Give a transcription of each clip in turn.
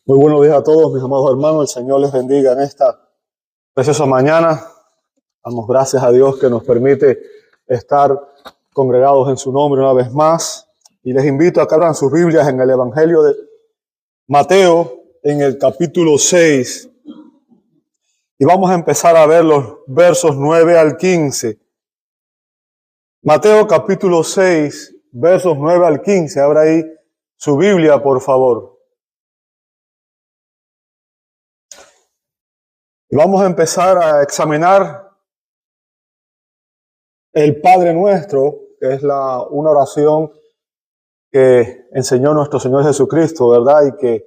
Muy buenos días a todos, mis amados hermanos. El Señor les bendiga en esta preciosa mañana. Damos gracias a Dios que nos permite estar congregados en su nombre una vez más. Y les invito a que abran sus Biblias en el Evangelio de Mateo, en el capítulo 6. Y vamos a empezar a ver los versos 9 al 15. Mateo capítulo 6, versos 9 al 15. Abra ahí su Biblia, por favor. Y vamos a empezar a examinar el Padre Nuestro, que es una oración que enseñó nuestro Señor Jesucristo, ¿verdad? Y que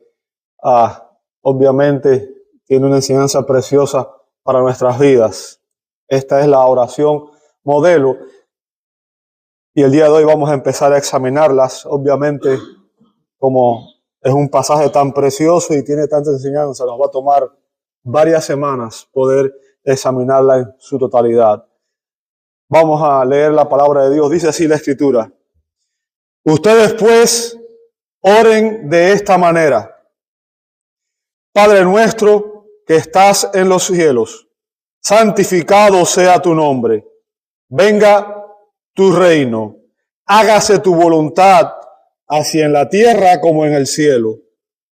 obviamente tiene una enseñanza preciosa para nuestras vidas. Esta es la oración modelo. Y el día de hoy vamos a empezar a examinarlas. Obviamente, como es un pasaje tan precioso y tiene tanta enseñanza, nos va a tomar varias semanas poder examinarla en su totalidad. Vamos a leer la palabra de Dios. Dice así la Escritura: ustedes pues oren de esta manera: Padre nuestro que estás en los cielos, santificado sea tu nombre. Venga tu reino. Hágase tu voluntad, así en la tierra como en el cielo.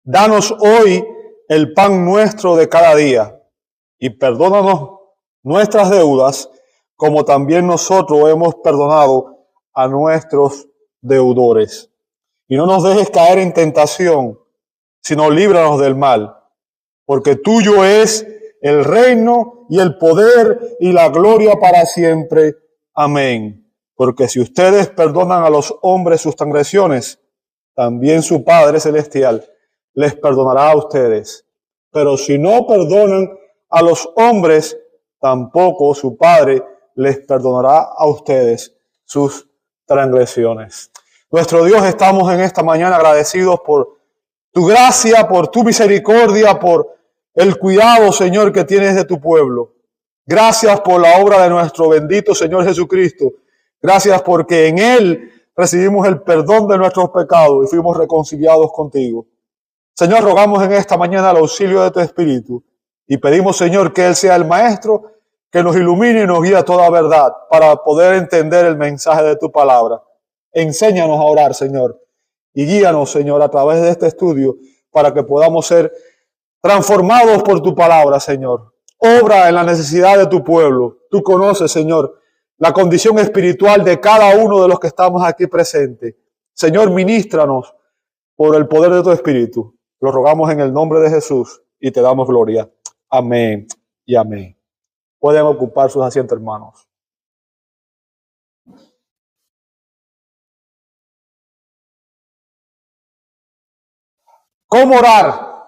Danos hoy el pan nuestro de cada día, y perdónanos nuestras deudas, como también nosotros hemos perdonado a nuestros deudores. Y no nos dejes caer en tentación, sino líbranos del mal, porque tuyo es el reino y el poder y la gloria para siempre. Amén. Porque si ustedes perdonan a los hombres sus transgresiones, también su Padre Celestial les perdonará a ustedes. Pero si no perdonan a los hombres, tampoco su Padre les perdonará a ustedes sus transgresiones. Nuestro Dios, estamos en esta mañana agradecidos por tu gracia, por tu misericordia, por el cuidado, Señor, que tienes de tu pueblo. Gracias por la obra de nuestro bendito Señor Jesucristo. Gracias porque en Él recibimos el perdón de nuestros pecados y fuimos reconciliados contigo. Señor, rogamos en esta mañana el auxilio de tu Espíritu y pedimos, Señor, que Él sea el Maestro que nos ilumine y nos guíe a toda verdad para poder entender el mensaje de tu palabra. Enséñanos a orar, Señor, y guíanos, Señor, a través de este estudio para que podamos ser transformados por tu palabra, Señor. Obra en la necesidad de tu pueblo. Tú conoces, Señor, la condición espiritual de cada uno de los que estamos aquí presentes. Señor, ministranos por el poder de tu Espíritu. Lo rogamos en el nombre de Jesús y te damos gloria. Amén y amén. Pueden ocupar sus asientos, hermanos. ¿Cómo orar?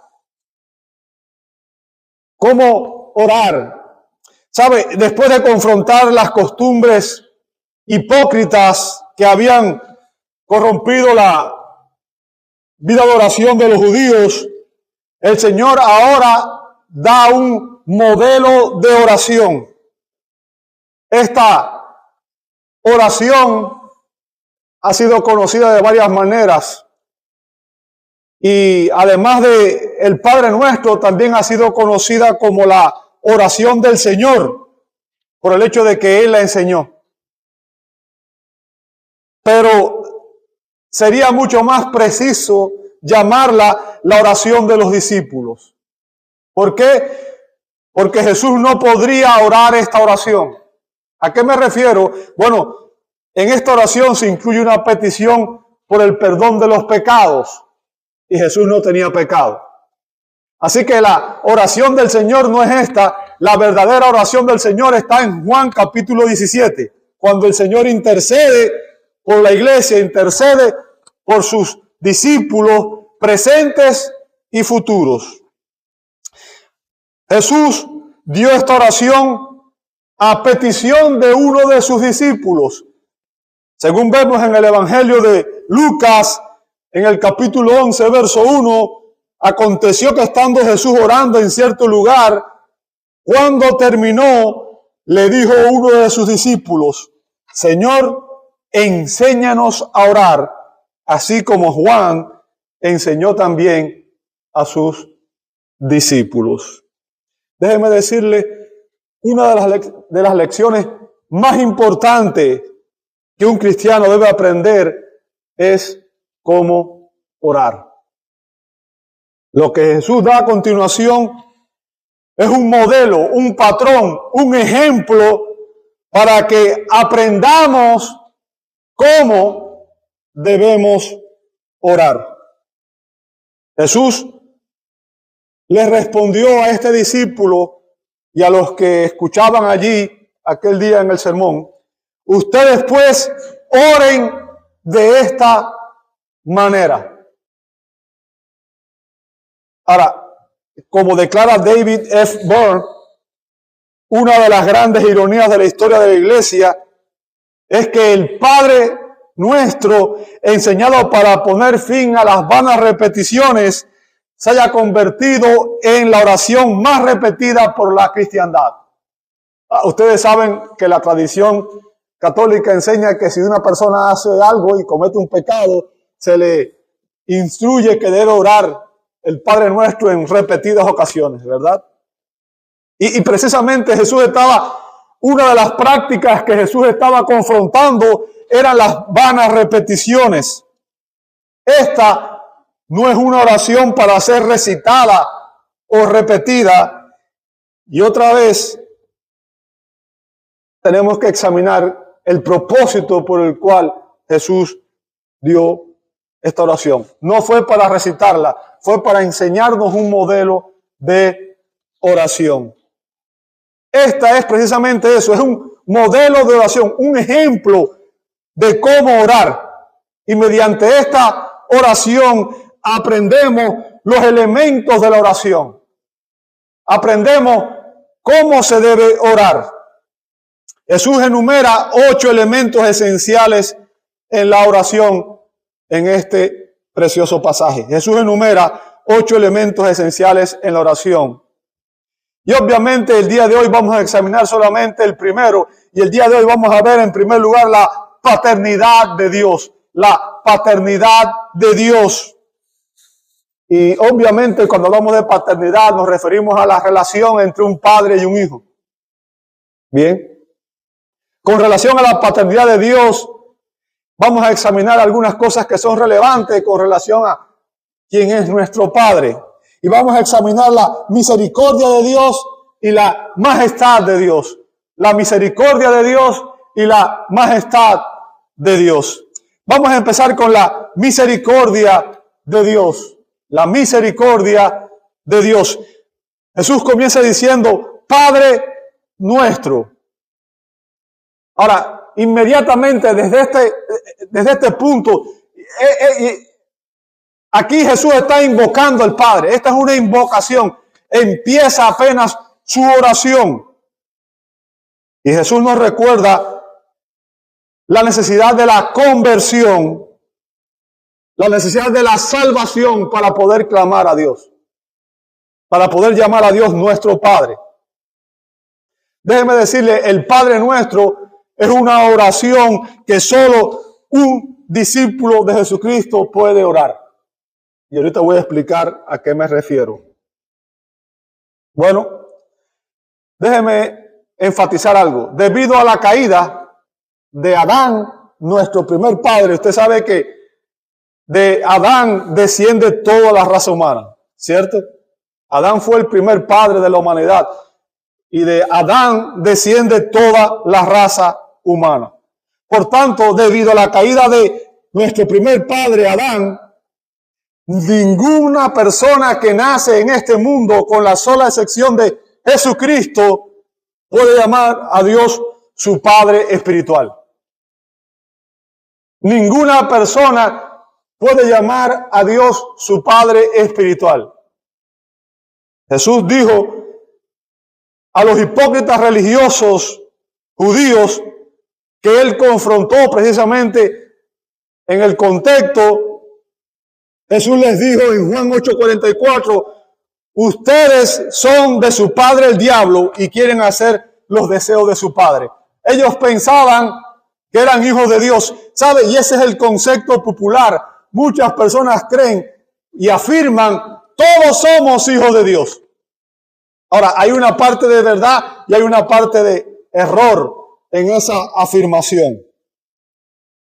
¿Cómo orar? ¿Sabe? Después de confrontar las costumbres hipócritas que habían corrompido la vida de oración de los judíos, el Señor ahora da un modelo de oración. Esta oración ha sido conocida de varias maneras y además de el Padre Nuestro también ha sido conocida como la oración del Señor por el hecho de que Él la enseñó. Pero sería mucho más preciso llamarla la oración de los discípulos. ¿Por qué? Porque Jesús no podría orar esta oración. ¿A qué me refiero? Bueno, en esta oración se incluye una petición por el perdón de los pecados. Y Jesús no tenía pecado. Así que la oración del Señor no es esta. La verdadera oración del Señor está en Juan capítulo 17. Cuando el Señor intercede por la iglesia, intercede por sus discípulos presentes y futuros. Jesús dio esta oración a petición de uno de sus discípulos. Según vemos en el Evangelio de Lucas, en el capítulo 11, verso 1, aconteció que estando Jesús orando en cierto lugar, cuando terminó, le dijo uno de sus discípulos: Señor, enséñanos a orar, así como Juan enseñó también a sus discípulos. Déjeme decirle, una de las lecciones más importantes que un cristiano debe aprender es cómo orar. Lo que Jesús da a continuación es un modelo, un patrón, un ejemplo para que aprendamos cómo debemos orar. Jesús le respondió a este discípulo y a los que escuchaban allí aquel día en el sermón: ustedes pues oren de esta manera. Ahora, como declara David F. Byrne, una de las grandes ironías de la historia de la iglesia es que el Padre Nuestro, enseñado para poner fin a las vanas repeticiones, se haya convertido en la oración más repetida por la cristiandad. Ustedes saben que la tradición católica enseña que si una persona hace algo y comete un pecado, se le instruye que debe orar el Padre Nuestro en repetidas ocasiones, ¿verdad? Y precisamente una de las prácticas que Jesús estaba confrontando eran las vanas repeticiones. Esta no es una oración para ser recitada o repetida. Y otra vez tenemos que examinar el propósito por el cual Jesús dio esta oración. No fue para recitarla, fue para enseñarnos un modelo de oración. Esta es precisamente eso, es un modelo de oración, un ejemplo de cómo orar. Y mediante esta oración aprendemos los elementos de la oración. Aprendemos cómo se debe orar. Jesús enumera 8 elementos esenciales en la oración en este precioso pasaje. Jesús enumera 8 elementos esenciales en la oración. Y obviamente el día de hoy vamos a examinar solamente el primero. Y el día de hoy vamos a ver en primer lugar la paternidad de Dios. La paternidad de Dios. Y obviamente cuando hablamos de paternidad nos referimos a la relación entre un padre y un hijo. Bien. Con relación a la paternidad de Dios, vamos a examinar algunas cosas que son relevantes con relación a quién es nuestro Padre. Y vamos a examinar la misericordia de Dios y la majestad de Dios. La misericordia de Dios y la majestad de Dios. Vamos a empezar con la misericordia de Dios. La misericordia de Dios. Jesús comienza diciendo, Padre nuestro. Ahora, inmediatamente desde este punto, aquí Jesús está invocando al Padre. Esta es una invocación. Empieza apenas su oración. Y Jesús nos recuerda la necesidad de la conversión, la necesidad de la salvación para poder clamar a Dios, para poder llamar a Dios nuestro Padre. Déjeme decirle, el Padre Nuestro es una oración que solo un discípulo de Jesucristo puede orar. Y ahorita voy a explicar a qué me refiero. Bueno, déjeme enfatizar algo. Debido a la caída de Adán, nuestro primer padre, usted sabe que de Adán desciende toda la raza humana, ¿cierto? Adán fue el primer padre de la humanidad. Y de Adán desciende toda la raza humana. Por tanto, debido a la caída de nuestro primer padre, Adán, ninguna persona que nace en este mundo, con la sola excepción de Jesucristo, puede llamar a Dios su Padre espiritual. Ninguna persona puede llamar a Dios su Padre espiritual. Jesús dijo a los hipócritas religiosos judíos que él confrontó precisamente en el contexto. Jesús les dijo en Juan 8:44, ustedes son de su padre el diablo y quieren hacer los deseos de su padre. Ellos pensaban que eran hijos de Dios, ¿sabe? Y ese es el concepto popular. Muchas personas creen y afirman Todos somos hijos de Dios. Ahora, hay una parte de verdad y hay una parte de error en esa afirmación.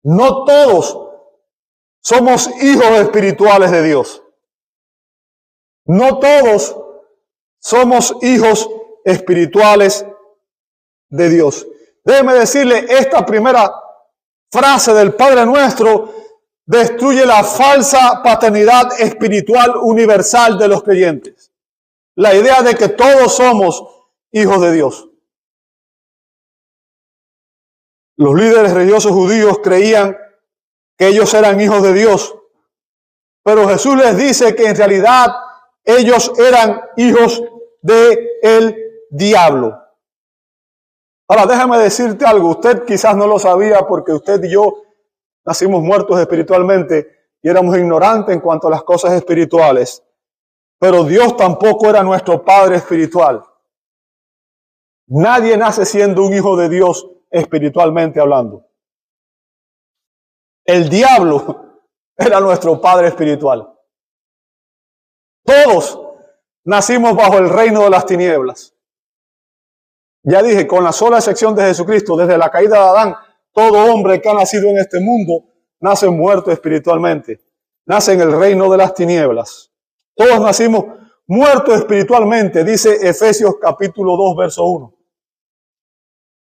No todos somos hijos espirituales de Dios. No todos somos hijos espirituales de Dios. Déjeme decirle, esta primera frase del Padre Nuestro destruye la falsa paternidad espiritual universal de los creyentes. La idea de que todos somos hijos de Dios. Los líderes religiosos judíos creían que ellos eran hijos de Dios, pero Jesús les dice que en realidad ellos eran hijos del diablo. Ahora, déjame decirte algo. Usted quizás no lo sabía porque usted y yo nacimos muertos espiritualmente y éramos ignorantes en cuanto a las cosas espirituales. Pero Dios tampoco era nuestro Padre espiritual. Nadie nace siendo un hijo de Dios espiritualmente hablando. El diablo era nuestro padre espiritual. Todos nacimos bajo el reino de las tinieblas. Ya dije, con la sola excepción de Jesucristo, desde la caída de Adán, todo hombre que ha nacido en este mundo nace muerto espiritualmente. Nace en el reino de las tinieblas. Todos nacimos muertos espiritualmente, dice Efesios capítulo 2, verso 1.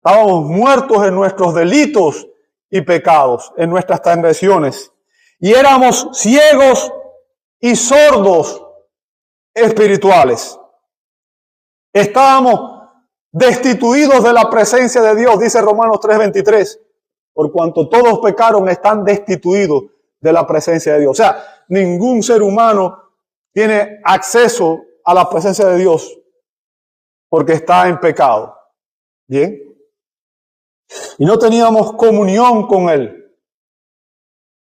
Estábamos muertos en nuestros delitos y pecados, en nuestras transgresiones. Y éramos ciegos y sordos espirituales. Estábamos destituidos de la presencia de Dios, dice Romanos 3:23. Por cuanto todos pecaron, están destituidos de la presencia de Dios. O sea, ningún ser humano tiene acceso a la presencia de Dios porque está en pecado. ¿Bien? Y no teníamos comunión con Él.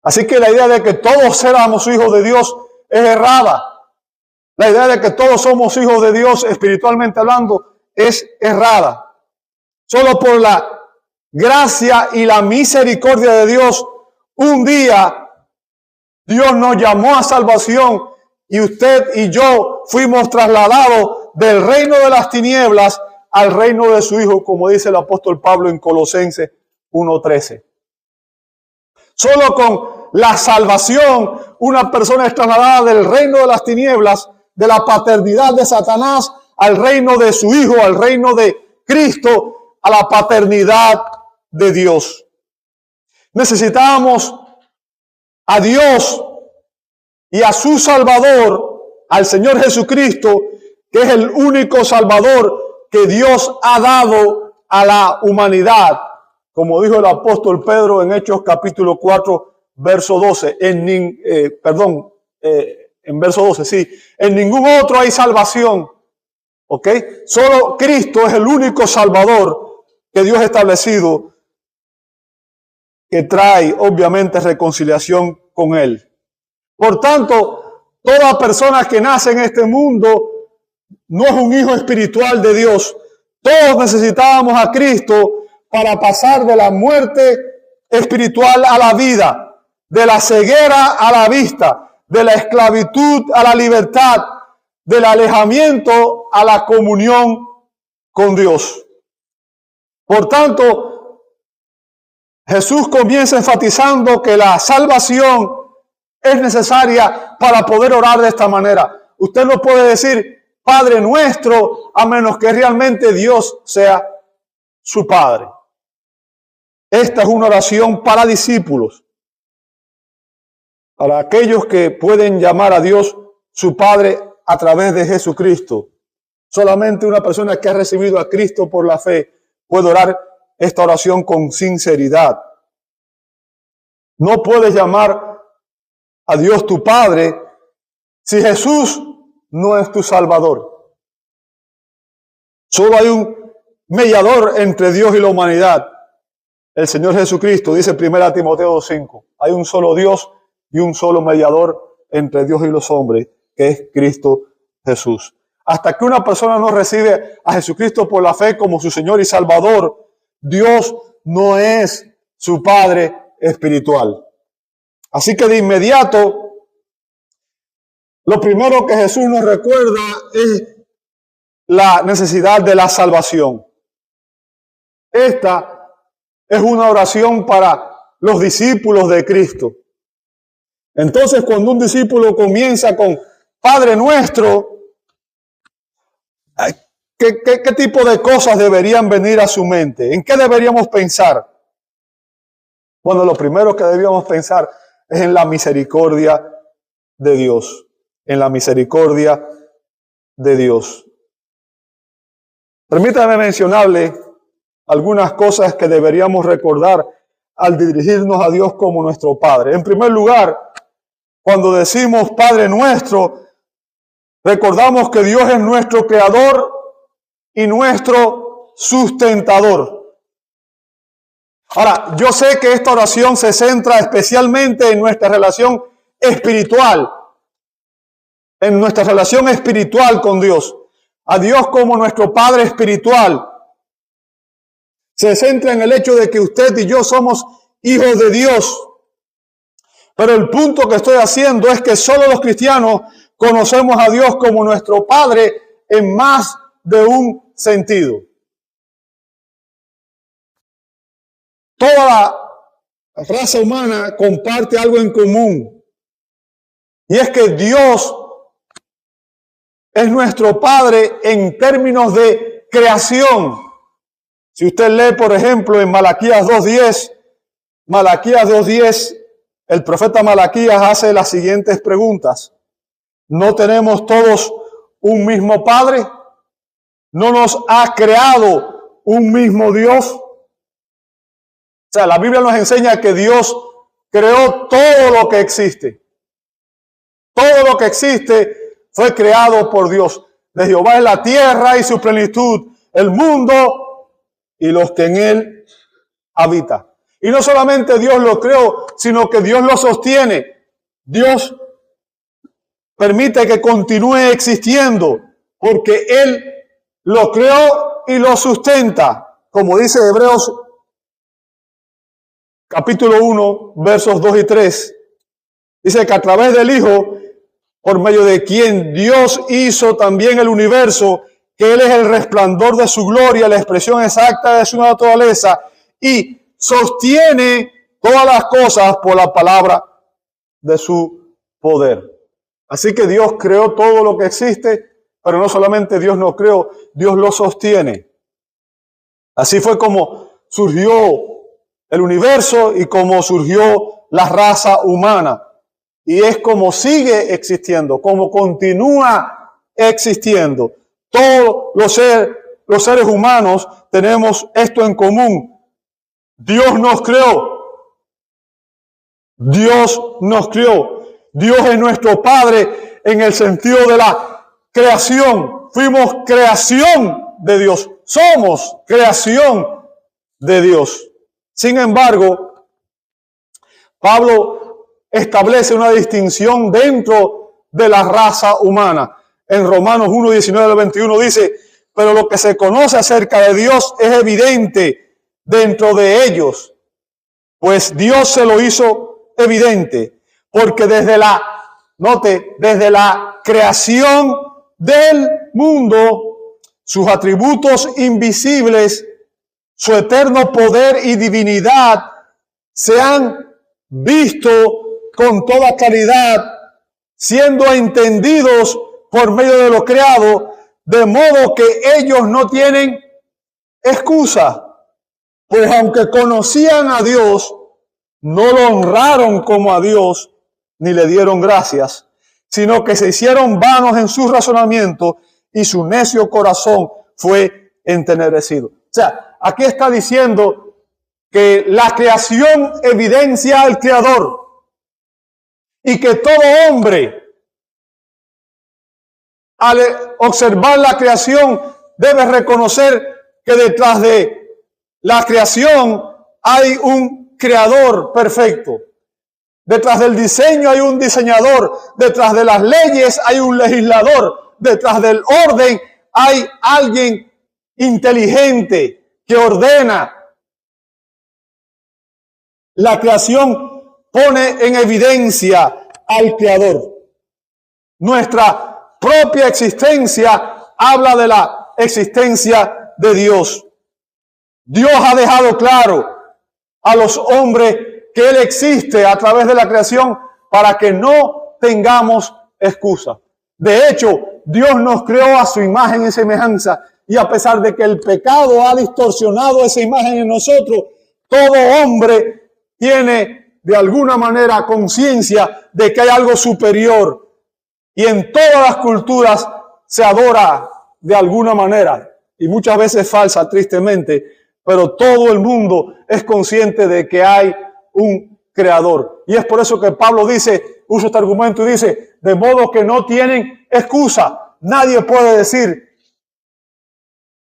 Así que la idea de que todos éramos hijos de Dios es errada. La idea de que todos somos hijos de Dios espiritualmente hablando es errada. Solo por la gracia y la misericordia de Dios, un día Dios nos llamó a salvación y usted y yo fuimos trasladados del reino de las tinieblas al reino de su Hijo, como dice el apóstol Pablo en Colosenses 1:13. Solo con la salvación, una persona es trasladada del reino de las tinieblas, de la paternidad de Satanás, al reino de su Hijo, al reino de Cristo, a la paternidad de Dios. Necesitamos a Dios y a su Salvador, al Señor Jesucristo, que es el único Salvador que Dios ha dado a la humanidad. Como dijo el apóstol Pedro en Hechos capítulo 4, verso 12. En verso 12, sí. En ningún otro hay salvación. ¿Ok? Solo Cristo es el único Salvador que Dios ha establecido, que trae obviamente reconciliación con Él. Por tanto, toda persona que nace en este mundo no es un hijo espiritual de Dios. Todos necesitábamos a Cristo para pasar de la muerte espiritual a la vida, de la ceguera a la vista, de la esclavitud a la libertad, del alejamiento a la comunión con Dios. Por tanto, Jesús comienza enfatizando que la salvación es necesaria para poder orar de esta manera. Usted no puede decir Padre nuestro a menos que realmente Dios sea su Padre. Esta es una oración para discípulos, para aquellos que pueden llamar a Dios su Padre a través de Jesucristo. Solamente una persona que ha recibido a Cristo por la fe puede orar esta oración con sinceridad. No puedes llamar a Dios tu Padre si Jesús no es tu Salvador. Solo hay un mediador entre Dios y la humanidad, el Señor Jesucristo. Dice 1 Timoteo 2:5. Hay un solo Dios y un solo mediador entre Dios y los hombres, que es Cristo Jesús. Hasta que una persona no recibe a Jesucristo por la fe como su Señor y Salvador, Dios no es su Padre espiritual. Así que de inmediato, lo primero que Jesús nos recuerda es la necesidad de la salvación. Esta es una oración para los discípulos de Cristo. Entonces, cuando un discípulo comienza con Padre Nuestro, ¿qué tipo de cosas deberían venir a su mente? ¿En qué deberíamos pensar? Bueno, lo primero que deberíamos pensar es en la misericordia de Dios. En la misericordia de Dios. Permítame mencionarle algunas cosas que deberíamos recordar al dirigirnos a Dios como nuestro Padre. En primer lugar, cuando decimos Padre Nuestro, recordamos que Dios es nuestro Creador y nuestro sustentador. Ahora, yo sé que esta oración se centra especialmente en nuestra relación espiritual, con Dios. A Dios como nuestro Padre espiritual. Se centra en el hecho de que usted y yo somos hijos de Dios. Pero el punto que estoy haciendo es que solo los cristianos conocemos a Dios como nuestro Padre en más de un sentido. Toda la raza humana comparte algo en común. Y es que Dios es nuestro Padre en términos de creación. Si usted lee, por ejemplo, en Malaquías 2.10, el profeta Malaquías hace las siguientes preguntas. ¿No tenemos todos un mismo Padre? ¿No nos ha creado un mismo Dios? O sea, la Biblia nos enseña que Dios creó todo lo que existe. Todo lo que existe fue creado por Dios. De Jehová es la tierra y su plenitud, el mundo y los que en él habitan. Y no solamente Dios lo creó, sino que Dios lo sostiene. Dios permite que continúe existiendo, porque Él lo creó y lo sustenta. Como dice Hebreos capítulo 1, versos 2 y 3. Dice que a través del Hijo, por medio de quien Dios hizo también el universo, que Él es el resplandor de su gloria, la expresión exacta de su naturaleza, y sostiene todas las cosas por la palabra de su poder. Así que Dios creó todo lo que existe, pero no solamente Dios lo creó, Dios lo sostiene. Así fue como surgió el universo y como surgió la raza humana. Y es como sigue existiendo, como continúa existiendo. Todos los seres humanos tenemos esto en común. Dios nos creó. Dios nos creó. Dios es nuestro Padre en el sentido de la creación. Fuimos creación de Dios. Somos creación de Dios. Sin embargo, Pablo establece una distinción dentro de la raza humana. En Romanos 1, 19 al 21 dice, pero lo que se conoce acerca de Dios es evidente dentro de ellos, pues Dios se lo hizo evidente, porque desde la creación del mundo, sus atributos invisibles, su eterno poder y divinidad se han visto con toda claridad, siendo entendidos por medio de lo creado, de modo que ellos no tienen excusa. Pues aunque conocían a Dios, no lo honraron como a Dios, ni le dieron gracias, sino que se hicieron vanos en su razonamiento y su necio corazón fue entenebrecido. O sea, aquí está diciendo que la creación evidencia al Creador y que todo hombre, al observar la creación, debe reconocer que detrás de la creación hay un creador perfecto. Detrás del diseño hay un diseñador. Detrás de las leyes hay un legislador. Detrás del orden hay alguien inteligente que ordena. La creación pone en evidencia al Creador. Nuestra propia existencia habla de la existencia de Dios. Dios ha dejado claro a los hombres que Él existe a través de la creación para que no tengamos excusa. De hecho, Dios nos creó a su imagen y semejanza, y a pesar de que el pecado ha distorsionado esa imagen en nosotros, todo hombre tiene de alguna manera conciencia de que hay algo superior, y en todas las culturas se adora de alguna manera, y muchas veces falsa, tristemente, pero todo el mundo es consciente de que hay un creador. Y es por eso que Pablo usa este argumento y dice, de modo que no tienen excusa. Nadie puede decir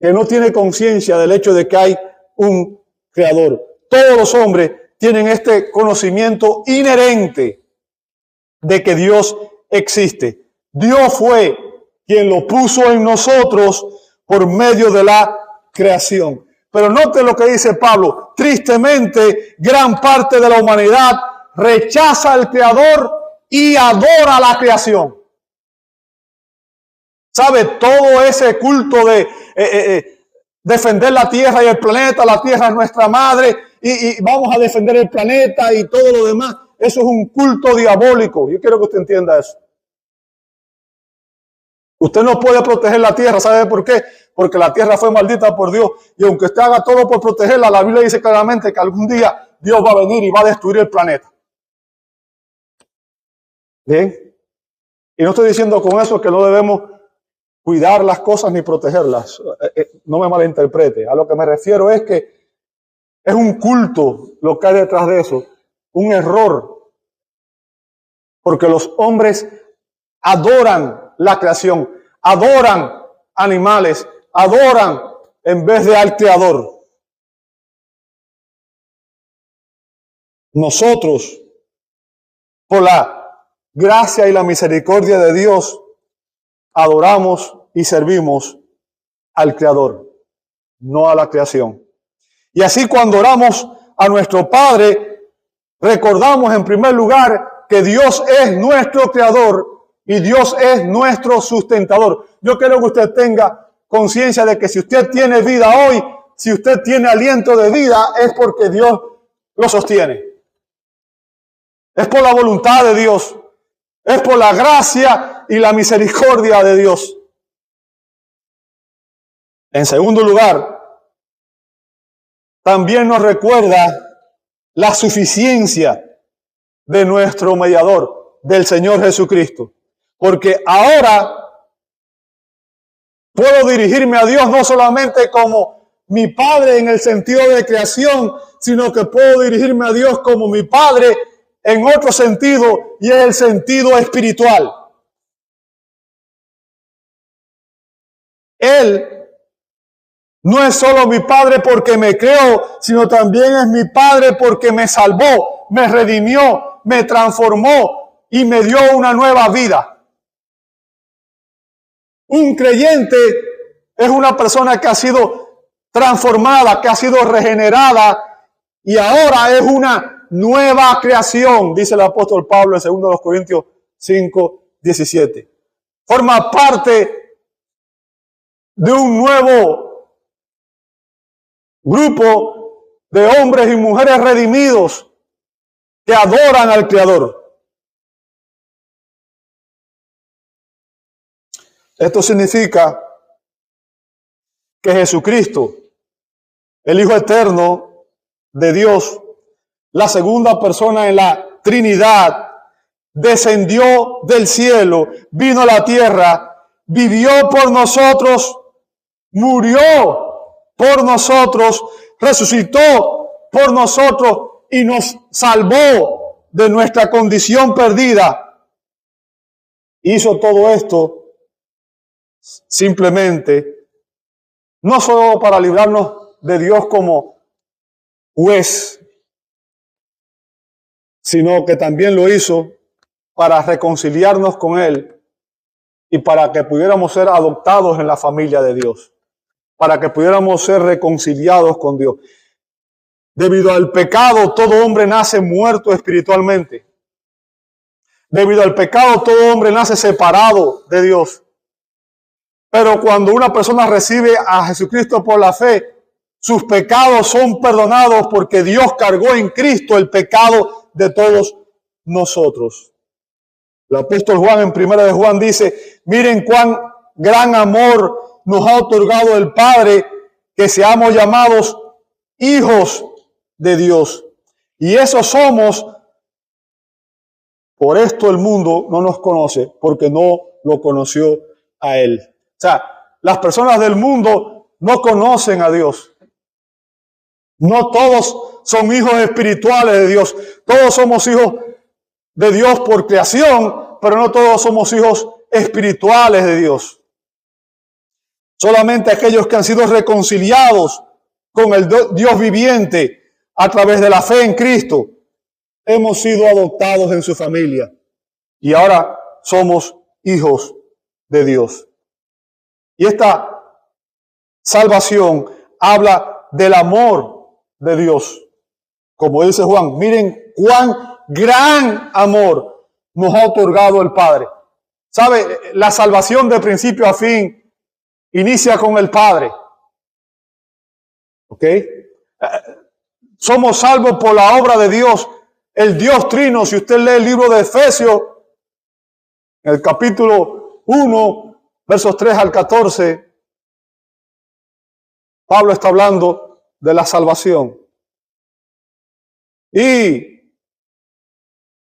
que no tiene conciencia del hecho de que hay un creador. Todos los hombres tienen este conocimiento inherente de que Dios existe. Dios fue quien lo puso en nosotros por medio de la creación. Pero note lo que dice Pablo. Tristemente, gran parte de la humanidad rechaza al Creador y adora la creación. ¿Sabe? Todo ese culto de defender la tierra y el planeta, la tierra es nuestra madre, y vamos a defender el planeta y todo lo demás. Eso es un culto diabólico. Yo quiero que usted entienda eso. Usted no puede proteger la tierra, ¿sabe por qué? Porque la tierra fue maldita por Dios. Y aunque usted haga todo por protegerla, la Biblia dice claramente que algún día Dios va a venir y va a destruir el planeta. ¿Bien? Y no estoy diciendo con eso que no debemos cuidar las cosas ni protegerlas. No me malinterprete. A lo que me refiero es que es un culto lo que hay detrás de eso. Un error. Porque los hombres adoran la creación, adoran animales, adoran en vez de al Creador. Nosotros, por la gracia y la misericordia de Dios, adoramos y servimos al Creador, no a la creación. Y así cuando oramos a nuestro Padre, recordamos en primer lugar que Dios es nuestro Creador y Dios es nuestro sustentador. Yo quiero que usted tenga conciencia de que si usted tiene vida hoy, si usted tiene aliento de vida, es porque Dios lo sostiene. Es por la voluntad de Dios. Es por la gracia y la misericordia de Dios. En segundo lugar, también nos recuerda la suficiencia de nuestro mediador, del Señor Jesucristo. Porque ahora puedo dirigirme a Dios no solamente como mi Padre en el sentido de creación, sino que puedo dirigirme a Dios como mi Padre en otro sentido, y es el sentido espiritual. Él no es solo mi Padre porque me creó, sino también es mi Padre porque me salvó, me redimió, me transformó y me dio una nueva vida. Un creyente es una persona que ha sido transformada, que ha sido regenerada y ahora es una nueva creación, dice el apóstol Pablo en 2 Corintios 5:17. Forma parte de un nuevo grupo de hombres y mujeres redimidos que adoran al Creador. Esto significa que Jesucristo, el Hijo eterno de Dios, la segunda persona en la Trinidad, descendió del cielo, vino a la tierra, vivió por nosotros, murió por nosotros, resucitó por nosotros y nos salvó de nuestra condición perdida. Hizo todo esto simplemente, no solo para librarnos de Dios como juez, sino que también lo hizo para reconciliarnos con Él y para que pudiéramos ser adoptados en la familia de Dios, para que pudiéramos ser reconciliados con Dios. Debido al pecado, todo hombre nace muerto espiritualmente. Debido al pecado, todo hombre nace separado de Dios. Pero cuando una persona recibe a Jesucristo por la fe, sus pecados son perdonados porque Dios cargó en Cristo el pecado de todos nosotros. El apóstol Juan en 1 de Juan dice, miren cuán gran amor nos ha otorgado el Padre, que seamos llamados hijos de Dios. Y eso somos. Por esto el mundo no nos conoce, porque no lo conoció a Él. O sea, las personas del mundo no conocen a Dios. No todos son hijos espirituales de Dios. Todos somos hijos de Dios por creación, pero no todos somos hijos espirituales de Dios. Solamente aquellos que han sido reconciliados con el Dios viviente a través de la fe en Cristo, hemos sido adoptados en su familia y ahora somos hijos de Dios. Y esta salvación habla del amor de Dios. Como dice Juan, miren cuán gran amor nos ha otorgado el Padre. ¿Sabe? La salvación de principio a fin inicia con el Padre. ¿Ok? Somos salvos por la obra de Dios, el Dios Trino. Si usted lee el libro de Efesios, en el capítulo 1, versos 3 al 14, Pablo está hablando de la salvación. Y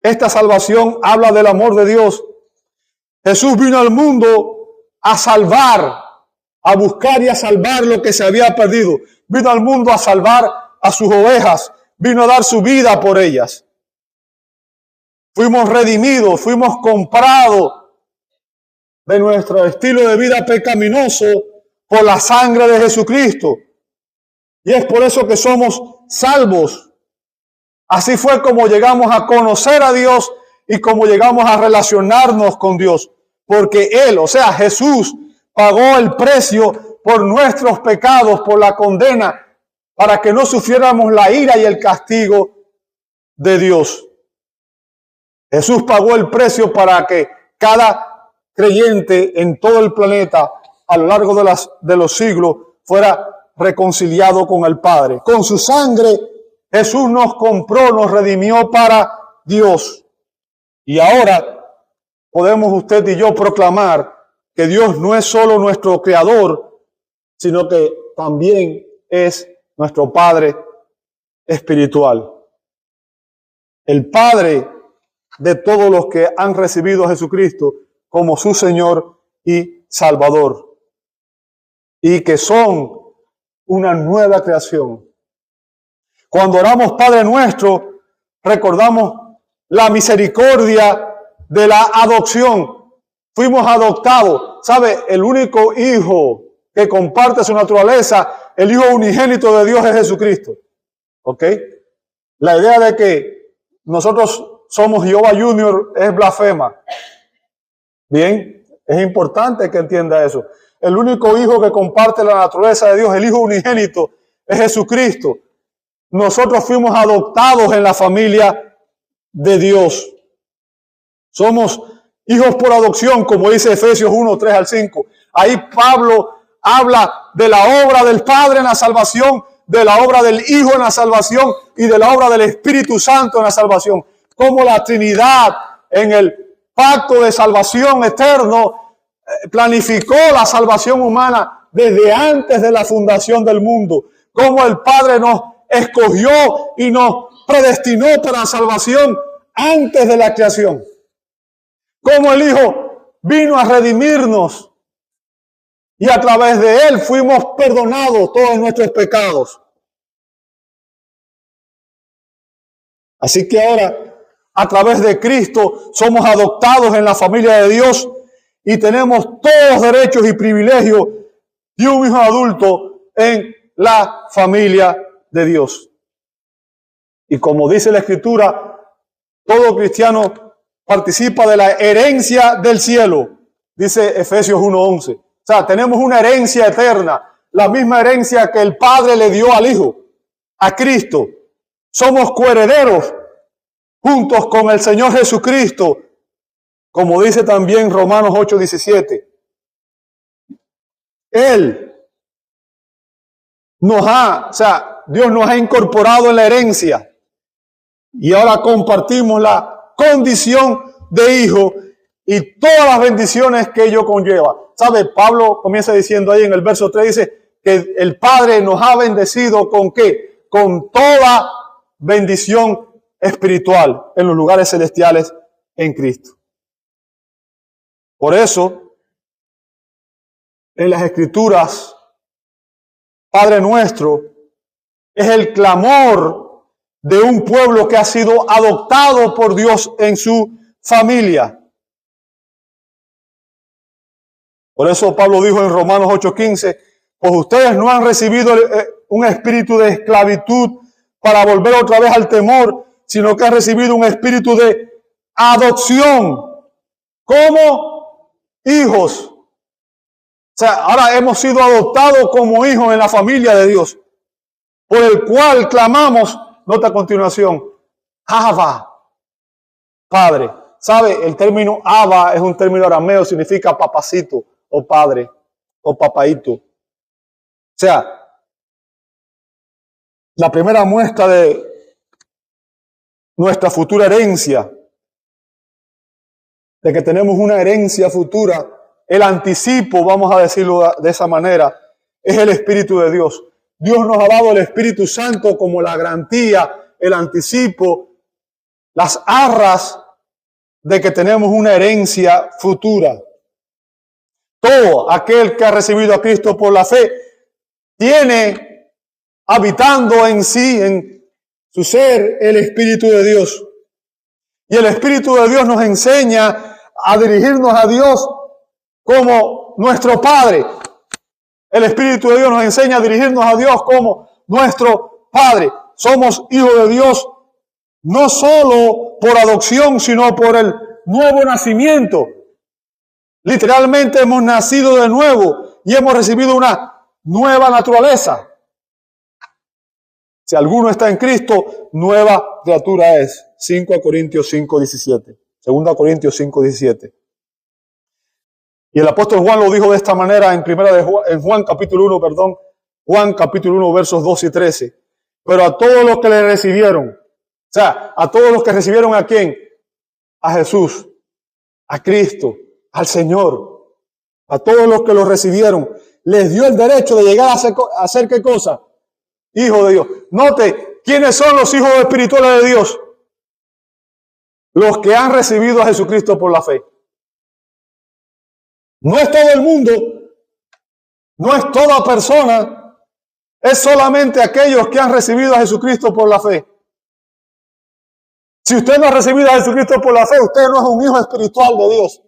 esta salvación habla del amor de Dios. Jesús vino al mundo a salvar, a buscar y a salvar lo que se había perdido. Vino al mundo a salvar a sus ovejas. Vino a dar su vida por ellas. Fuimos redimidos, fuimos comprados de nuestro estilo de vida pecaminoso por la sangre de Jesucristo. Y es por eso que somos salvos. Así fue como llegamos a conocer a Dios y como llegamos a relacionarnos con Dios. Porque Él, o sea, Jesús, pagó el precio por nuestros pecados, por la condena, para que no sufriéramos la ira y el castigo de Dios. Jesús pagó el precio para que cada creyente en todo el planeta, a lo largo de los siglos, fuera reconciliado con el Padre. Con su sangre, Jesús nos compró, nos redimió para Dios. Y ahora podemos usted y yo proclamar que Dios no es solo nuestro Creador, sino que también es nuestro Padre espiritual. El Padre de todos los que han recibido a Jesucristo como su Señor y Salvador. Y que son una nueva creación. Cuando oramos Padre Nuestro, recordamos la misericordia de la adopción. Fuimos adoptados. ¿Sabe? El único hijo que comparte su naturaleza, el Hijo unigénito de Dios es Jesucristo. ¿Ok? La idea de que nosotros somos Jehová Junior es blasfema. Bien, es importante que entienda eso. El único hijo que comparte la naturaleza de Dios, el Hijo unigénito, es Jesucristo. Nosotros fuimos adoptados en la familia de Dios. Somos hijos por adopción, como dice Efesios 1, 3 al 5. Ahí Pablo habla de la obra del Padre en la salvación, de la obra del Hijo en la salvación y de la obra del Espíritu Santo en la salvación. Como la Trinidad en el pacto de salvación eterno planificó la salvación humana desde antes de la fundación del mundo. Como el Padre nos escogió y nos predestinó para la salvación antes de la creación. Como el Hijo vino a redimirnos y a través de Él fuimos perdonados todos nuestros pecados. Así que ahora, a través de Cristo, somos adoptados en la familia de Dios y tenemos todos los derechos y privilegios de un hijo adulto en la familia de Dios. Y como dice la Escritura, todo cristiano participa de la herencia del cielo, dice Efesios 1:11. O sea, tenemos una herencia eterna, la misma herencia que el Padre le dio al Hijo, a Cristo. Somos coherederos juntos con el Señor Jesucristo Como dice también Romanos 8:17. Dios nos ha incorporado en la herencia y ahora compartimos la condición de hijo y todas las bendiciones que ello conlleva. ¿Sabe? Pablo comienza diciendo ahí en el verso 3, dice que el Padre nos ha bendecido ¿con qué? Con toda bendición espiritual en los lugares celestiales en Cristo. Por eso, en las Escrituras, Padre nuestro es el clamor de un pueblo que ha sido adoptado por Dios en su familia. Por eso Pablo dijo en Romanos 8:15, pues ustedes no han recibido un espíritu de esclavitud para volver otra vez al temor, sino que han recibido un espíritu de adopción como hijos. O sea, ahora hemos sido adoptados como hijos en la familia de Dios, por el cual clamamos, nota a continuación, Abba, Padre. ¿Sabe? El término Abba es un término arameo, significa papacito, o padre, o papaito. O sea, la primera muestra de nuestra futura herencia, de que tenemos una herencia futura, el anticipo, vamos a decirlo de esa manera, es el Espíritu de Dios. Dios nos ha dado el Espíritu Santo como la garantía, el anticipo, las arras de que tenemos una herencia futura. Todo aquel que ha recibido a Cristo por la fe tiene habitando en sí, en su ser, el Espíritu de Dios. Y el Espíritu de Dios nos enseña a dirigirnos a Dios como nuestro Padre. El Espíritu de Dios nos enseña a dirigirnos a Dios como nuestro Padre. Somos hijos de Dios no solo por adopción, sino por el nuevo nacimiento. Literalmente hemos nacido de nuevo y hemos recibido una nueva naturaleza. Si alguno está en Cristo, nueva criatura es. 2 Corintios 5:17. Y el apóstol Juan lo dijo de esta manera en Juan capítulo 1, Juan capítulo 1, versos 12 y 13. Pero a todos los que le recibieron, o sea, a todos los que recibieron ¿a quién? A Jesús, a Cristo, al Señor. A todos los que lo recibieron, les dio el derecho de llegar a ser ¿qué cosa? Hijo de Dios. Note, ¿quiénes son los hijos espirituales de Dios? Los que han recibido a Jesucristo por la fe. No es todo el mundo, no es toda persona, es solamente aquellos que han recibido a Jesucristo por la fe. Si usted no ha recibido a Jesucristo por la fe, usted no es un hijo espiritual de Dios.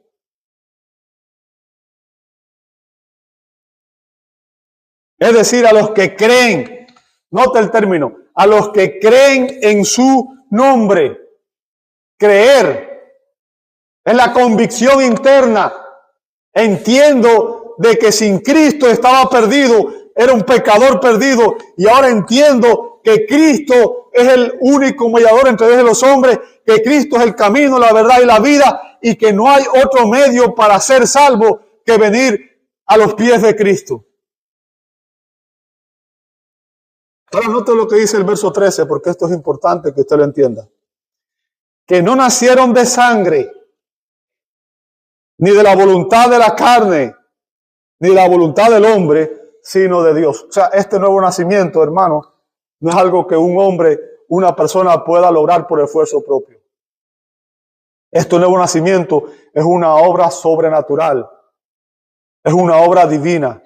Es decir, a los que creen, nota el término, a los que creen en su nombre. Creer es la convicción interna. Entiendo de que sin Cristo estaba perdido, era un pecador perdido, y ahora entiendo que Cristo es el único mediador entre Dios y los hombres, que Cristo es el camino, la verdad y la vida, y que no hay otro medio para ser salvo que venir a los pies de Cristo. Ahora note lo que dice el verso 13, porque esto es importante que usted lo entienda. Que no nacieron de sangre, ni de la voluntad de la carne, ni de la voluntad del hombre, sino de Dios. O sea, este nuevo nacimiento, hermano, no es algo que un hombre, una persona pueda lograr por esfuerzo propio. Este nuevo nacimiento es una obra sobrenatural, es una obra divina,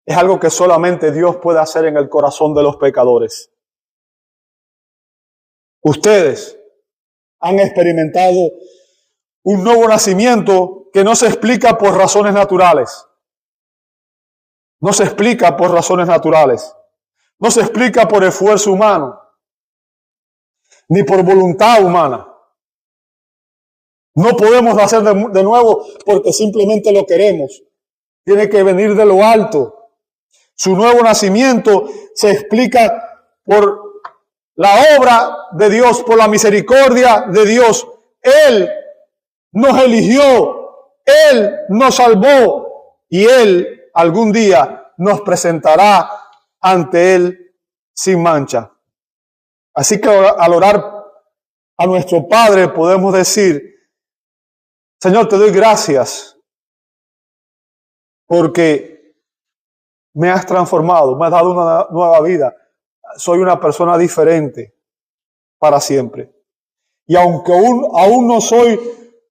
es algo que solamente Dios puede hacer en el corazón de los pecadores. Ustedes han experimentado un nuevo nacimiento que no se explica por razones naturales. No se explica por razones naturales. No se explica por esfuerzo humano, ni por voluntad humana. No podemos nacer de nuevo porque simplemente lo queremos. Tiene que venir de lo alto. Su nuevo nacimiento se explica por la obra de Dios, por la misericordia de Dios. Él nos eligió, Él nos salvó y Él algún día nos presentará ante Él sin mancha. Así que al orar a nuestro Padre podemos decir: Señor, te doy gracias porque me has transformado, me has dado una nueva vida. Soy una persona diferente para siempre. Y aunque aún no soy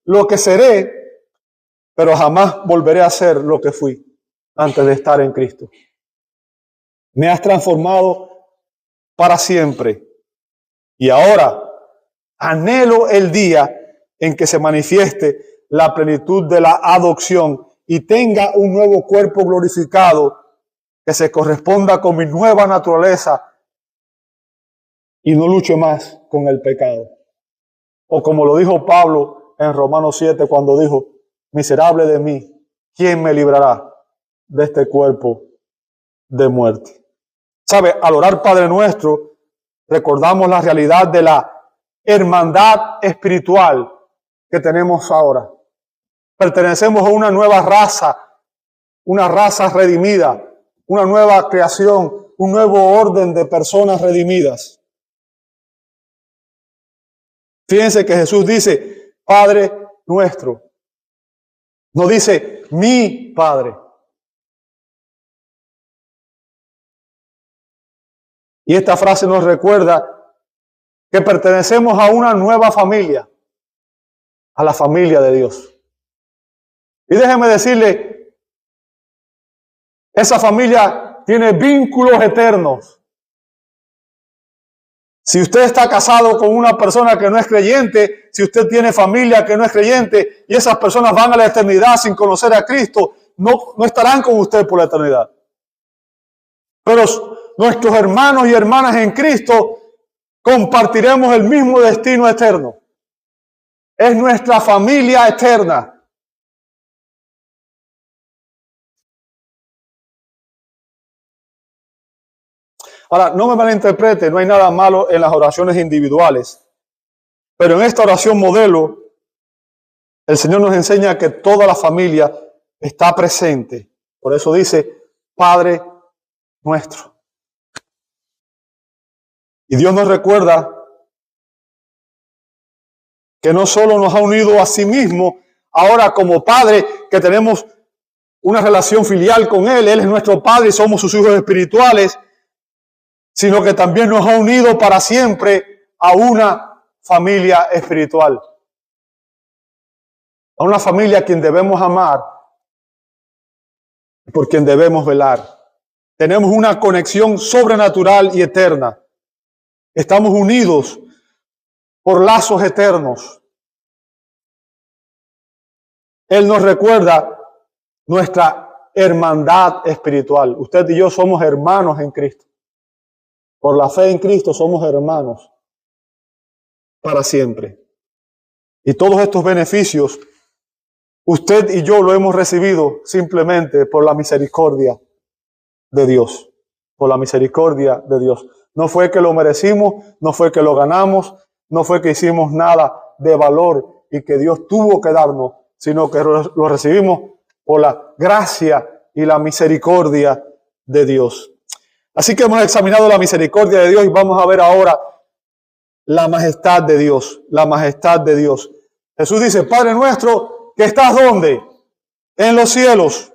lo que seré, pero jamás volveré a ser lo que fui antes de estar en Cristo. Me has transformado para siempre. Y ahora anhelo el día en que se manifieste la plenitud de la adopción y tenga un nuevo cuerpo glorificado que se corresponda con mi nueva naturaleza y no luche más con el pecado. O como lo dijo Pablo en Romanos 7 cuando dijo: miserable de mí, ¿quién me librará de este cuerpo de muerte? ¿Sabe? Al orar Padre Nuestro, recordamos la realidad de la hermandad espiritual que tenemos ahora. Pertenecemos a una nueva raza redimida, una nueva creación, un nuevo orden de personas redimidas. Fíjense que Jesús dice Padre Nuestro. No dice mi Padre. Y esta frase nos recuerda que pertenecemos a una nueva familia, a la familia de Dios. Y déjeme decirle, esa familia tiene vínculos eternos. Si usted está casado con una persona que no es creyente, si usted tiene familia que no es creyente y esas personas van a la eternidad sin conocer a Cristo, no estarán con usted por la eternidad. Pero nuestros hermanos y hermanas en Cristo compartiremos el mismo destino eterno. Es nuestra familia eterna. Ahora, no me malinterprete, no hay nada malo en las oraciones individuales. Pero en esta oración modelo, el Señor nos enseña que toda la familia está presente. Por eso dice, Padre Nuestro. Y Dios nos recuerda que no solo nos ha unido a sí mismo, ahora como Padre, que tenemos una relación filial con Él es nuestro Padre y somos sus hijos espirituales, sino que también nos ha unido para siempre a una familia espiritual. A una familia a quien debemos amar y por quien debemos velar. Tenemos una conexión sobrenatural y eterna. Estamos unidos por lazos eternos. Él nos recuerda nuestra hermandad espiritual. Usted y yo somos hermanos en Cristo. Por la fe en Cristo somos hermanos para siempre. Y todos estos beneficios, usted y yo lo hemos recibido simplemente por la misericordia de Dios. Por la misericordia de Dios. No fue que lo merecimos, no fue que lo ganamos, no fue que hicimos nada de valor y que Dios tuvo que darnos, sino que lo recibimos por la gracia y la misericordia de Dios. Así que hemos examinado la misericordia de Dios y vamos a ver ahora la majestad de Dios, la majestad de Dios. Jesús dice, Padre nuestro, que estás ¿dónde? En los cielos.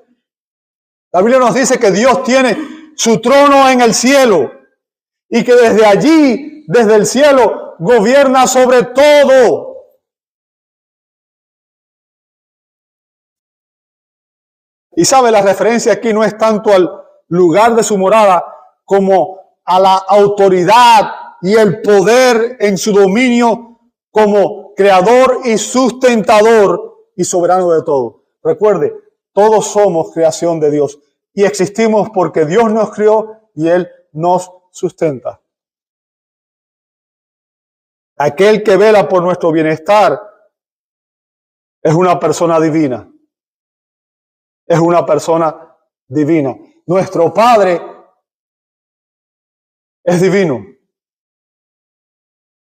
La Biblia nos dice que Dios tiene su trono en el cielo y que desde allí, desde el cielo, gobierna sobre todo. Y sabe, la referencia aquí no es tanto al lugar de su morada como a la autoridad y el poder en su dominio como creador y sustentador y soberano de todo. Recuerde, todos somos creación de Dios y existimos porque Dios nos creó y Él nos sustenta. Aquel que vela por nuestro bienestar es una persona divina. Es una persona divina. Nuestro Padre es divino.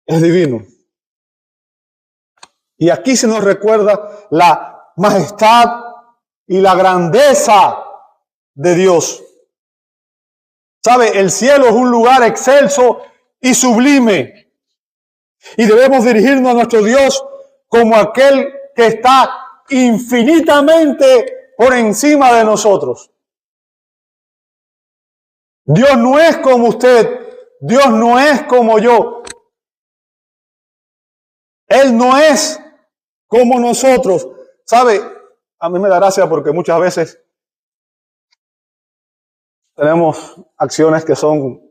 Es divino. Y aquí se nos recuerda la majestad y la grandeza de Dios. ¿Sabe? El cielo es un lugar excelso y sublime. Y debemos dirigirnos a nuestro Dios como aquel que está infinitamente por encima de nosotros. Dios no es como usted. Dios no es como yo. Él no es como nosotros. ¿Sabe? A mí me da gracia porque muchas veces tenemos acciones que son...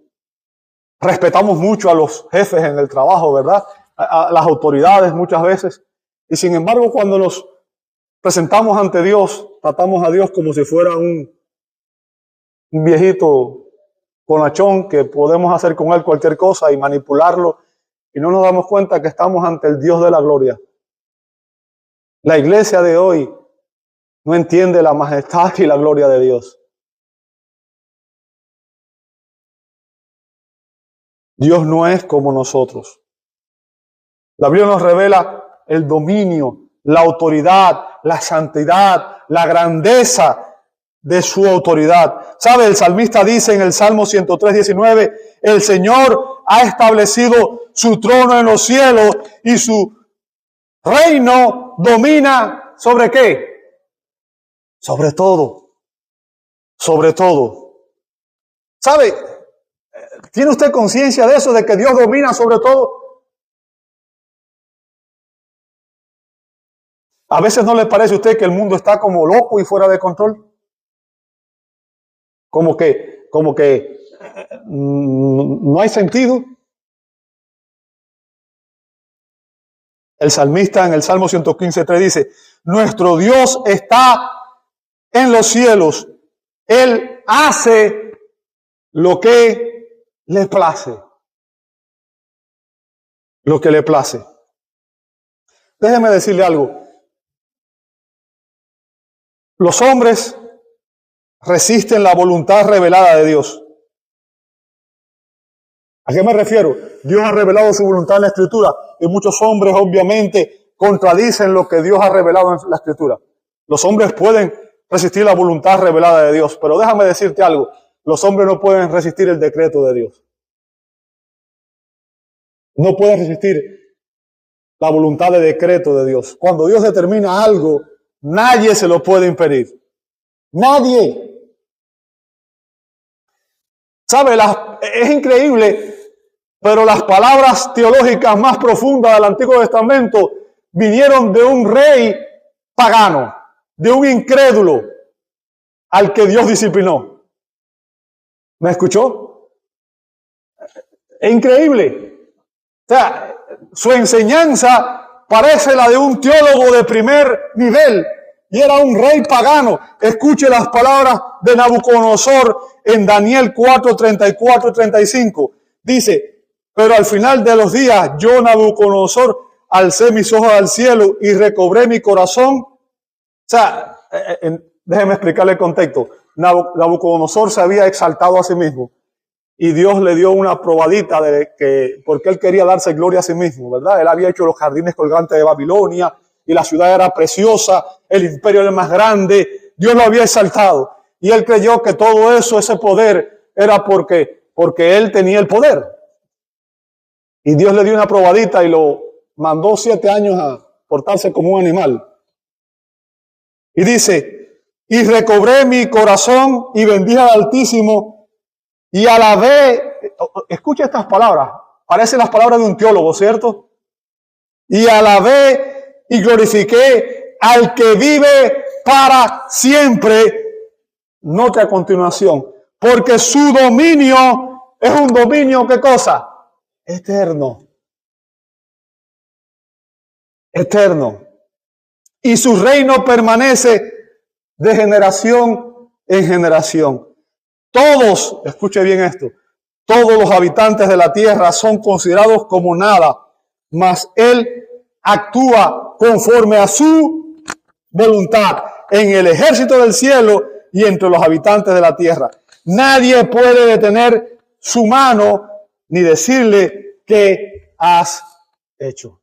Respetamos mucho a los jefes en el trabajo, ¿verdad? A las autoridades muchas veces. Y sin embargo, cuando nos presentamos ante Dios, tratamos a Dios como si fuera un viejito bonachón que podemos hacer con él cualquier cosa y manipularlo. Y no nos damos cuenta que estamos ante el Dios de la gloria. La iglesia de hoy no entiende la majestad y la gloria de Dios. Dios no es como nosotros. La Biblia nos revela el dominio, la autoridad, la santidad, la grandeza de su autoridad. ¿Sabe? El salmista dice en el Salmo 103:19, el Señor ha establecido su trono en los cielos y su reino domina ¿sobre qué? Sobre todo. Sobre todo. ¿Sabe? ¿Tiene usted conciencia de eso, de que Dios domina sobre todo? A veces no le parece a usted que el mundo está como loco y fuera de control. Como que no hay sentido. El salmista en el Salmo 115:3 dice, nuestro Dios está en los cielos. Él hace lo que le place. Lo que le place. Déjeme decirle algo. Los hombres resisten la voluntad revelada de Dios. ¿A qué me refiero? Dios ha revelado su voluntad en la Escritura y muchos hombres obviamente contradicen lo que Dios ha revelado en la Escritura. Los hombres pueden resistir la voluntad revelada de Dios, pero déjame decirte algo, los hombres no pueden resistir el decreto de Dios. No pueden resistir la voluntad de decreto de Dios. Cuando Dios determina algo, nadie se lo puede impedir. Nadie. ¿Sabe? Es increíble, pero las palabras teológicas más profundas del Antiguo Testamento vinieron de un rey pagano, de un incrédulo al que Dios disciplinó. ¿Me escuchó? Es increíble. O sea, su enseñanza parece la de un teólogo de primer nivel y era un rey pagano. Escuche las palabras de Nabucodonosor en Daniel 4:34-35. Dice, pero al final de los días yo, Nabucodonosor, alcé mis ojos al cielo y recobré mi corazón. O sea, déjeme explicarle el contexto. Nabucodonosor se había exaltado a sí mismo. Y Dios le dio una probadita porque él quería darse gloria a sí mismo, ¿verdad? Él había hecho los jardines colgantes de Babilonia y la ciudad era preciosa, el imperio era más grande, Dios lo había exaltado. Y él creyó que todo eso, ese poder, era porque él tenía el poder. Y Dios le dio una probadita y lo mandó 7 años a portarse como un animal. Y dice, y recobré mi corazón y bendije al Altísimo, y alabé, escucha estas palabras, parecen las palabras de un teólogo, ¿cierto? Y alabé y glorifiqué al que vive para siempre. Note a continuación, porque su dominio es un dominio, ¿qué cosa? Eterno. Eterno. Y su reino permanece de generación en generación. Todos, escuche bien esto, todos los habitantes de la tierra son considerados como nada, mas Él actúa conforme a su voluntad en el ejército del cielo y entre los habitantes de la tierra. Nadie puede detener su mano ni decirle qué has hecho.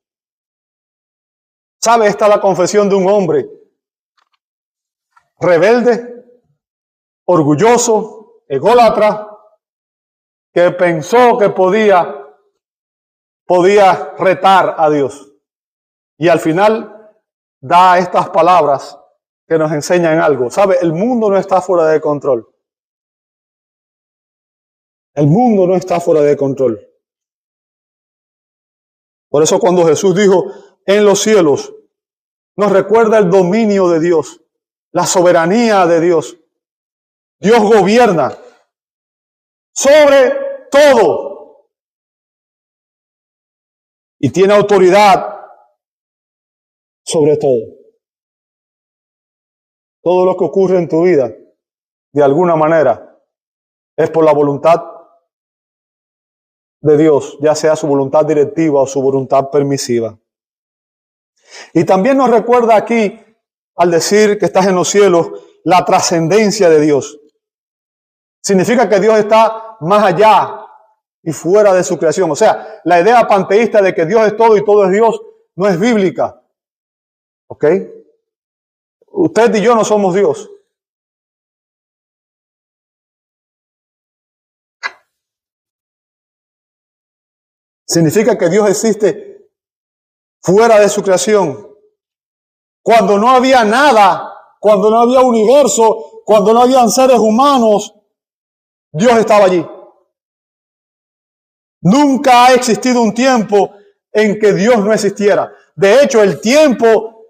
¿Sabe? Esta es la confesión de un hombre rebelde, orgulloso, ególatra, que pensó que podía retar a Dios. Y al final da estas palabras que nos enseñan algo. ¿Sabe? El mundo no está fuera de control. El mundo no está fuera de control. Por eso cuando Jesús dijo en los cielos, nos recuerda el dominio de Dios, la soberanía de Dios. Dios gobierna sobre todo y tiene autoridad sobre todo. Todo lo que ocurre en tu vida, de alguna manera, es por la voluntad de Dios, ya sea su voluntad directiva o su voluntad permisiva. Y también nos recuerda aquí, al decir que estás en los cielos, la trascendencia de Dios. Significa que Dios está más allá y fuera de su creación. O sea, la idea panteísta de que Dios es todo y todo es Dios no es bíblica. ¿Ok? Usted y yo no somos Dios. Significa que Dios existe fuera de su creación. Cuando no había nada, cuando no había universo, cuando no habían seres humanos, Dios estaba allí. Nunca ha existido un tiempo en que Dios no existiera. De hecho, el tiempo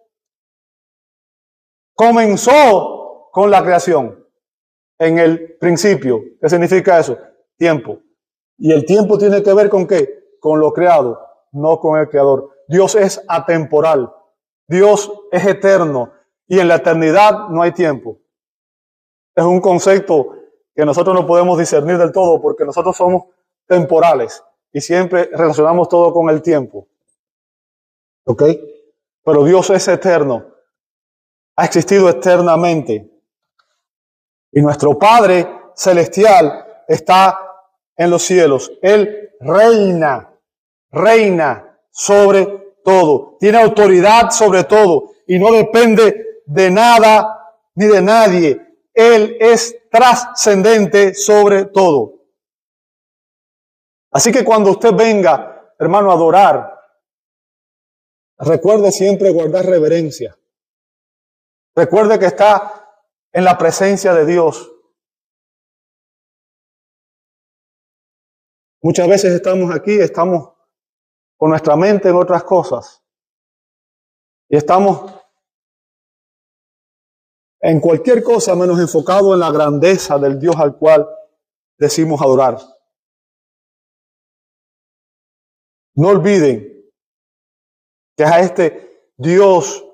comenzó con la creación. En el principio. ¿Qué significa eso? Tiempo. Y el tiempo tiene que ver ¿con qué? Con lo creado, no con el creador. Dios es atemporal. Dios es eterno. Y en la eternidad no hay tiempo. Es un concepto que nosotros no podemos discernir del todo porque nosotros somos temporales y siempre relacionamos todo con el tiempo. ¿Ok? Pero Dios es eterno. Ha existido eternamente. Y nuestro Padre celestial está en los cielos. Él reina sobre todo. Tiene autoridad sobre todo y no depende de nada ni de nadie. Él es trascendente sobre todo. Así que cuando usted venga, hermano, a adorar, recuerde siempre guardar reverencia. Recuerde que está en la presencia de Dios. Muchas veces estamos aquí, estamos con nuestra mente en otras cosas. Y estamos en cualquier cosa menos enfocado en la grandeza del Dios al cual decimos adorar. No olviden que es a este Dios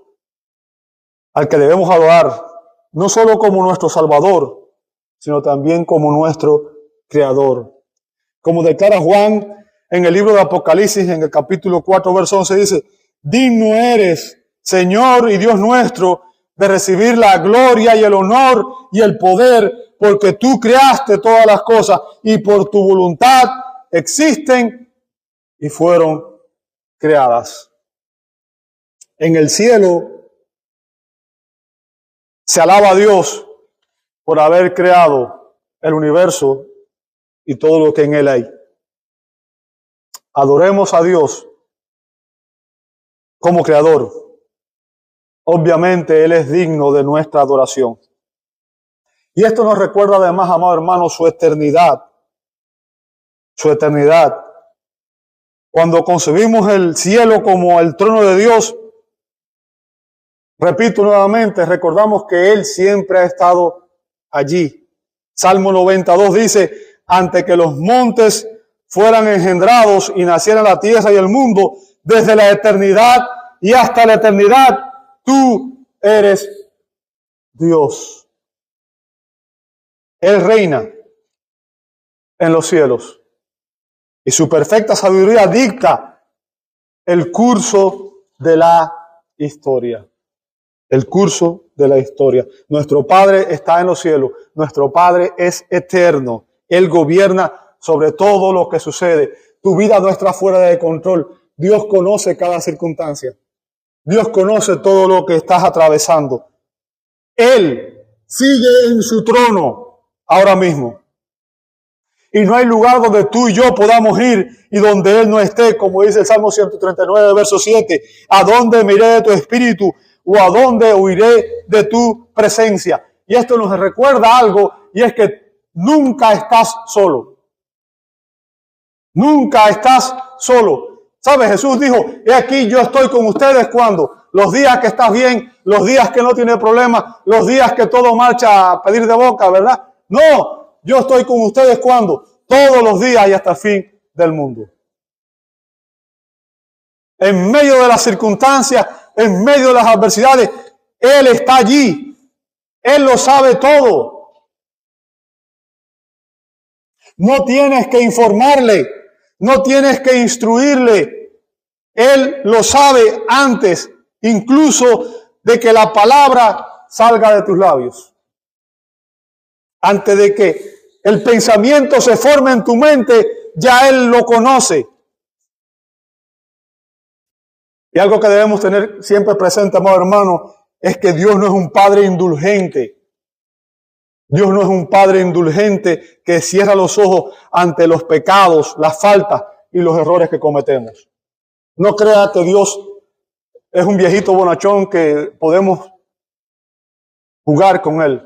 al que debemos adorar, no solo como nuestro Salvador, sino también como nuestro Creador. Como declara Juan en el libro de Apocalipsis, en el capítulo 4, verso 11, dice: digno eres, Señor y Dios nuestro, de recibir la gloria y el honor y el poder, porque tú creaste todas las cosas y por tu voluntad existen y fueron creadas. En el cielo se alaba a Dios por haber creado el universo y todo lo que en él hay. Adoremos a Dios como creador. Obviamente Él es digno de nuestra adoración. Y esto nos recuerda además, amado hermano, su eternidad. Su eternidad. Cuando concebimos el cielo como el trono de Dios, repito nuevamente, recordamos que Él siempre ha estado allí. Salmo 92 dice: ante que los montes fueran engendrados y naciera la tierra y el mundo, desde la eternidad y hasta la eternidad, tú eres Dios. Él reina en los cielos y su perfecta sabiduría dicta el curso de la historia. El curso de la historia. Nuestro Padre está en los cielos. Nuestro Padre es eterno. Él gobierna sobre todo lo que sucede. Tu vida no está fuera de control. Dios conoce cada circunstancia. Dios conoce todo lo que estás atravesando. Él sigue en su trono ahora mismo. Y no hay lugar donde tú y yo podamos ir y donde Él no esté, como dice el Salmo 139, verso 7. ¿A dónde me iré de tu espíritu? ¿O a dónde huiré de tu presencia? Y esto nos recuerda algo, y es que nunca estás solo. Nunca estás solo. ¿Sabes? Jesús dijo, he aquí yo estoy con ustedes cuando los días que estás bien, los días que no tienes problemas, los días que todo marcha a pedir de boca, ¿verdad? No, yo estoy con ustedes cuando todos los días y hasta el fin del mundo. En medio de las circunstancias, en medio de las adversidades, Él está allí. Él lo sabe todo. No tienes que informarle, no tienes que instruirle. Él lo sabe antes, incluso de que la palabra salga de tus labios. Antes de que el pensamiento se forme en tu mente, ya Él lo conoce. Y algo que debemos tener siempre presente, amado hermano, es que Dios no es un Padre indulgente. Dios no es un Padre indulgente que cierra los ojos ante los pecados, las faltas y los errores que cometemos. No crea que Dios es un viejito bonachón que podemos jugar con Él.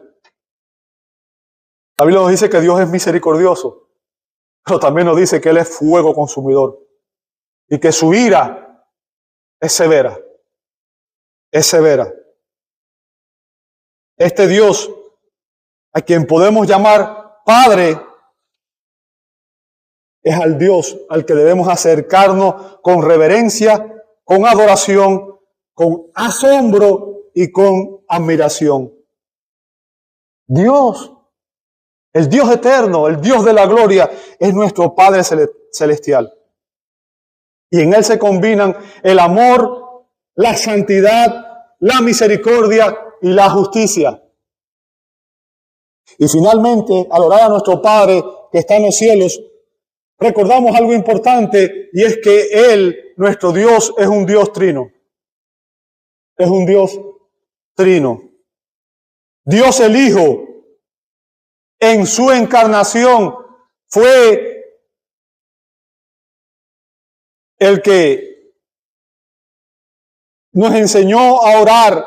La Biblia nos dice que Dios es misericordioso, pero también nos dice que Él es fuego consumidor y que su ira es severa. Es severa. Este Dios, a quien podemos llamar Padre, es al Dios al que debemos acercarnos con reverencia, con adoración, con asombro y con admiración. Dios, el Dios eterno, el Dios de la gloria, es nuestro Padre celestial. Y en Él se combinan el amor, la santidad, la misericordia y la justicia. Y finalmente, al orar a nuestro Padre que está en los cielos, recordamos algo importante, y es que Él, nuestro Dios, es un Dios trino. Es un Dios trino. Dios el Hijo, en su encarnación, fue el que nos enseñó a orar,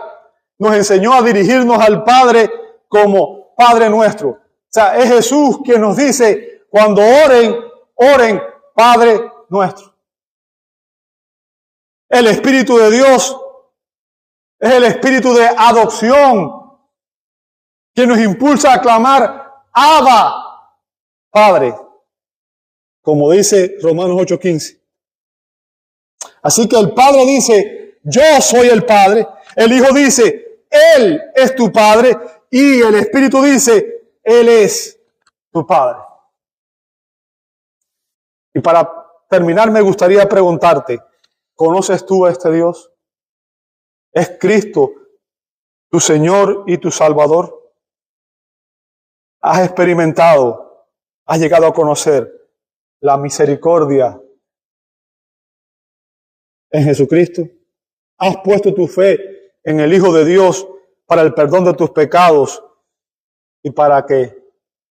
nos enseñó a dirigirnos al Padre como Padre nuestro. O sea, es Jesús quien nos dice, cuando oren, oren, Padre nuestro. El Espíritu de Dios es el Espíritu de adopción que nos impulsa a clamar, Abba, Padre, como dice Romanos 8:15. Así que el Padre dice, yo soy el Padre. El Hijo dice, Él es tu Padre. Y el Espíritu dice, Él es tu Padre. Y para terminar me gustaría preguntarte, ¿conoces tú a este Dios? ¿Es Cristo tu Señor y tu Salvador? ¿Has experimentado, has llegado a conocer la misericordia en Jesucristo? ¿Has puesto tu fe en el Hijo de Dios para el perdón de tus pecados y para que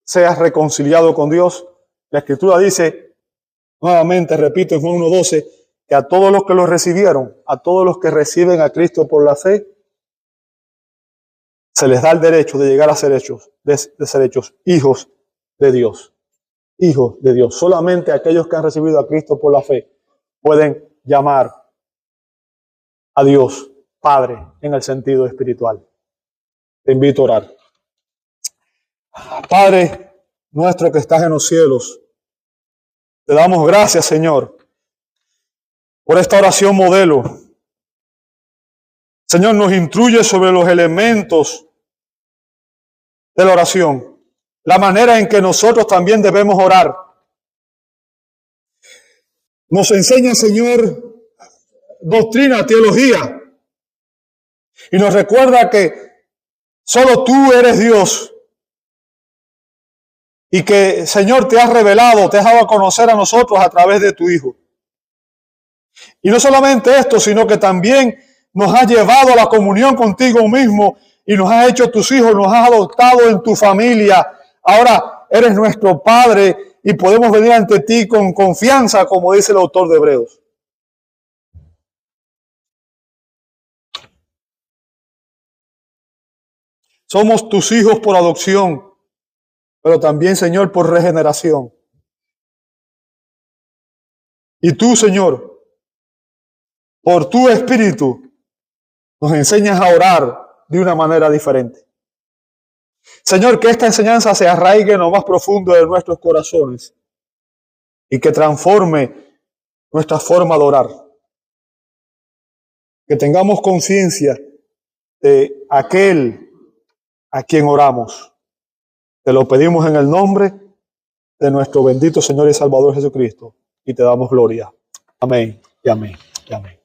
seas reconciliado con Dios? La Escritura dice, nuevamente repito en Juan 1:12, que a todos los que lo recibieron, a todos los que reciben a Cristo por la fe, se les da el derecho de llegar a ser hechos, de ser hechos hijos de Dios. Hijos de Dios. Solamente aquellos que han recibido a Cristo por la fe pueden llamar a Dios Padre en el sentido espiritual. Te invito a orar. Padre nuestro que estás en los cielos, te damos gracias, Señor, por esta oración modelo. Señor, nos instruye sobre los elementos de la oración, la manera en que nosotros también debemos orar. Nos enseña, Señor, doctrina, teología, y nos recuerda que solo tú eres Dios y que, Señor, te has revelado, te has dado a conocer a nosotros a través de tu Hijo. Y no solamente esto, sino que también nos has llevado a la comunión contigo mismo y nos has hecho tus hijos, nos has adoptado en tu familia. Ahora eres nuestro Padre y podemos venir ante ti con confianza, como dice el autor de Hebreos. Somos tus hijos por adopción, pero también, Señor, por regeneración. Y tú, Señor, por tu Espíritu, nos enseñas a orar de una manera diferente. Señor, que esta enseñanza se arraigue en lo más profundo de nuestros corazones y que transforme nuestra forma de orar. Que tengamos conciencia de aquel a quien oramos. Te lo pedimos en el nombre de nuestro bendito Señor y Salvador Jesucristo y te damos gloria. Amén y amén y amén.